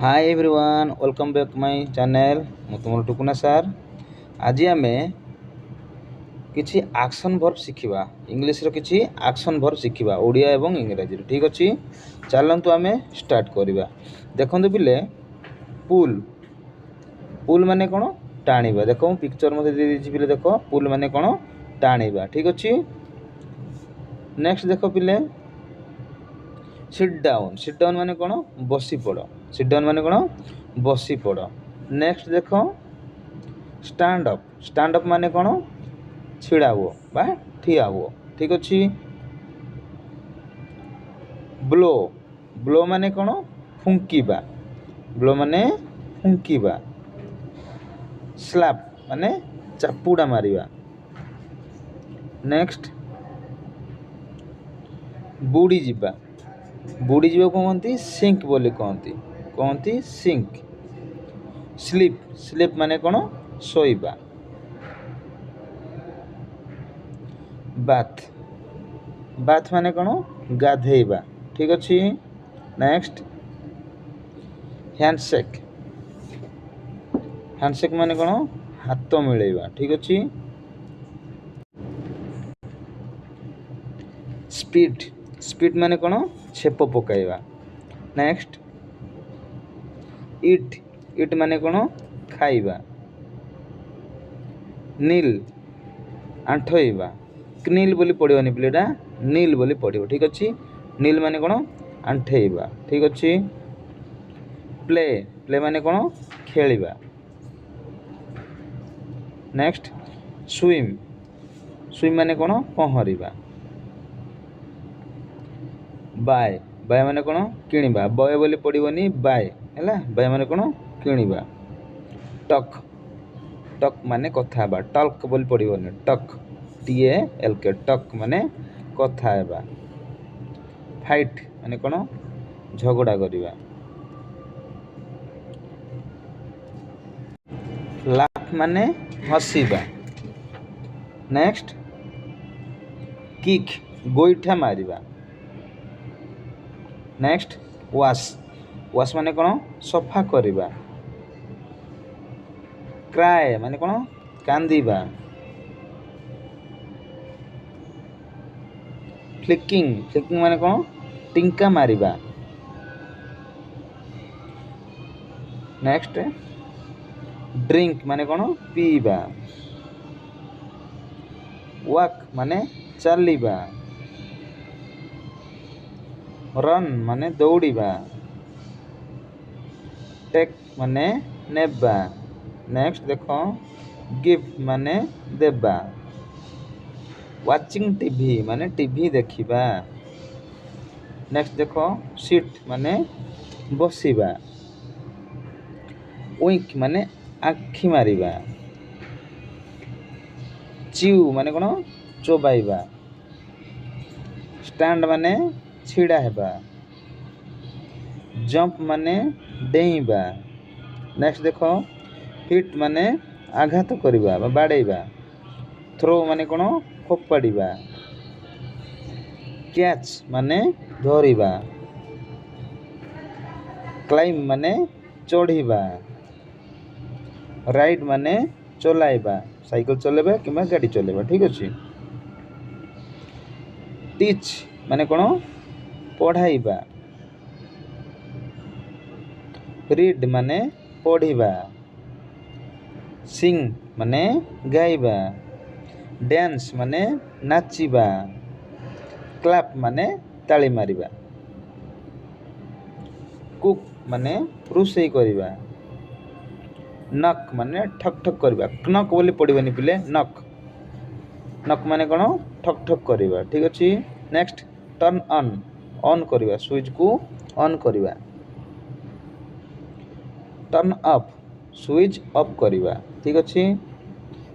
Hi everyone welcome back my channel मु तुम टुकुना सार आज आम किसी एक्शन वर्ब शिखा इंग्लिश रो किसी एक्शन वर्ब शिखा ओडिया एवं इंग्राजी ठीक अच्छे चलतु आम स्टार्ट करवा देखो पिले पुल पुल माने कौन टाणीबा देखो पिक्चर मत पिले देख पुल माने कौन टाणीबा ठीक अच्छे नेक्स्ट देख पिले सिट डाउन माने कौन बसी पड़ सिट डाउन माने कौन बसी पड़ नेक्स्ट देख स्टैंड अप माने कौन छिड़ा हुओ बा ठिया हुओ ठीक अच्छे ब्लो ब्लो माने कौन फुंकीबा ब्लो माने फुंकीबा स्लैप माने चापुड़ा मारिबा नेक्स्ट बुड़ी जीवा को कहती सिंक बोली कहती सिंक स्लीप स्लीप माने कौन सोइबा बाथ बाथ माने कौन गाधेइबा ठीक अच्छे नेक्स्ट हैंडशेक हैंडशेक माने कौन हाथ मिलेबा ठीक अच्छे स्पीड स्पीड माने कौन छेप पकाइबा नेक्स्ट इट इट माने कौन खाइबा नील आंठइबा नील बोली पड़ोनी प्लेटा नील बोली पड़ो ठीक अच्छे नील माने कौन आंठइबा ठीक अच्छे प्ले प्ले माने कौन खेलिबा नेक्स्ट स्विम स्विम माने कौन पहरिबा बाय बाय माने कौन किणिबा बय बोली पड़ोनी बाय है बाय माने कौन किणिबा टक टक माने कथा बा टल्क बोली पड़ोनी टक TALK टक माने कथा हेबा फाइट माने कौन झगड़ा करिबा लाफ माने हसीबा नेक्स्ट किक गोईठा मारिबा नेक्स्ट वाश वाश माने कौन सफा करिबा क्राए माने कौन कांदीबा फ्लिकिंग फ्लिकिंग माने कौन टिंका मारिबा नेक्स्ट ड्रिंक माने कौन पीबा वॉक माने चलिबा रन माने दौड़िबा टेक माने नेबा नेक्स्ट देखो गिफ्ट माने देबा वाचिंग टीवी माने टीवी देखिबा नेक्स्ट देखो सीट माने बसिबा विंक माने आखि मारिबा चिउ माने कौन चोबाइबा स्टैंड माने छिड़ा हेबा जंप माने डेइबा नेक्स्ट देखो हिट माने आघात करिबा बा बाड़ेइबा थ्रो माने कौन फोपाड़िबा कैच माने धरिबा क्लाइम माने चढ़िबा राइड माने चलाइबा साइकिल चलेबा कि गाड़ी चलेबा ठीक अच्छे टीच माने कौन पढ़ाइबा रीड माने पढ़िबा सिंग माने गाइबा डांस माने नाचिबा क्लैप माने ताली मारिबा कुक माने रोषेई करिबा नक माने ठक ठक करिबा नक बोली पड़ोनी पिले नक नक माने कौन ठक ठक करिबा ठीक अच्छे नेक्स्ट टर्न ऑन करिबा स्विच को ऑन करिबा टर्न अफ स्विच ऑफ करिबा ठीक अच्छे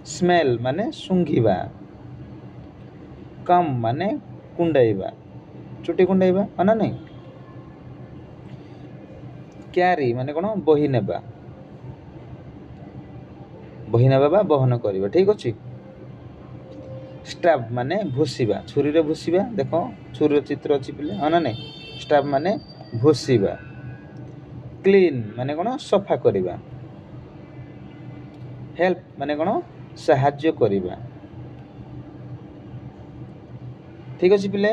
स्मेल माने सुंघिबा कम माने कुंडाइबा चुटी कुंडाइबा माना नहीं क्यारी माने कौन बही नेबा बा बहन करिबा ठीक अच्छे स्टाफ माने भूसीबा छुरी रे भूसीबा देखो छुरी चित्र अच्छी पिले हाँ ना नहीं स्टाफ माने भूसीबा କ୍ଲିନ୍ ମାନେ କ'ଣ ସଫା କରିବା, ହେଲ୍ପ ମାନେ କ'ଣ ସାହାଯ୍ୟ କରିବା। ଠିକ୍ ଅଛି ପିଲେ,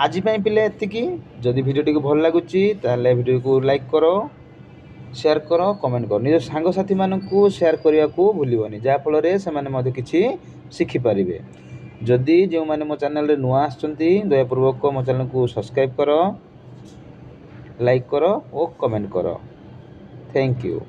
ଆଜି ପାଇଁ ପିଲେ ଏତିକି। ଯଦି ଭିଡ଼ିଓଟିକୁ ଭଲ ଲାଗୁଛି ତାହେଲେ ଭିଡ଼ିଓକୁ ଲାଇକ୍ କର, ସେୟାର କର, କମେଣ୍ଟ କର। ନିଜ ସାଙ୍ଗସାଥିମାନଙ୍କୁ ସେୟାର କରିବାକୁ ଭୁଲିବନି, ଯାହାଫଳରେ ସେମାନେ ମଧ୍ୟ କିଛି ଶିଖିପାରିବେ। ଯଦି ଯେଉଁମାନେ ମୋ ଚ୍ୟାନେଲରେ ନୂଆ ଆସିଛନ୍ତି ଦୟାପୂର୍ବକ ମୋ ଚ୍ୟାନେଲକୁ ସବସ୍କ୍ରାଇବ୍ କର, ଲାଇକ୍ କର ଓ କମେଣ୍ଟ କର। Thank you.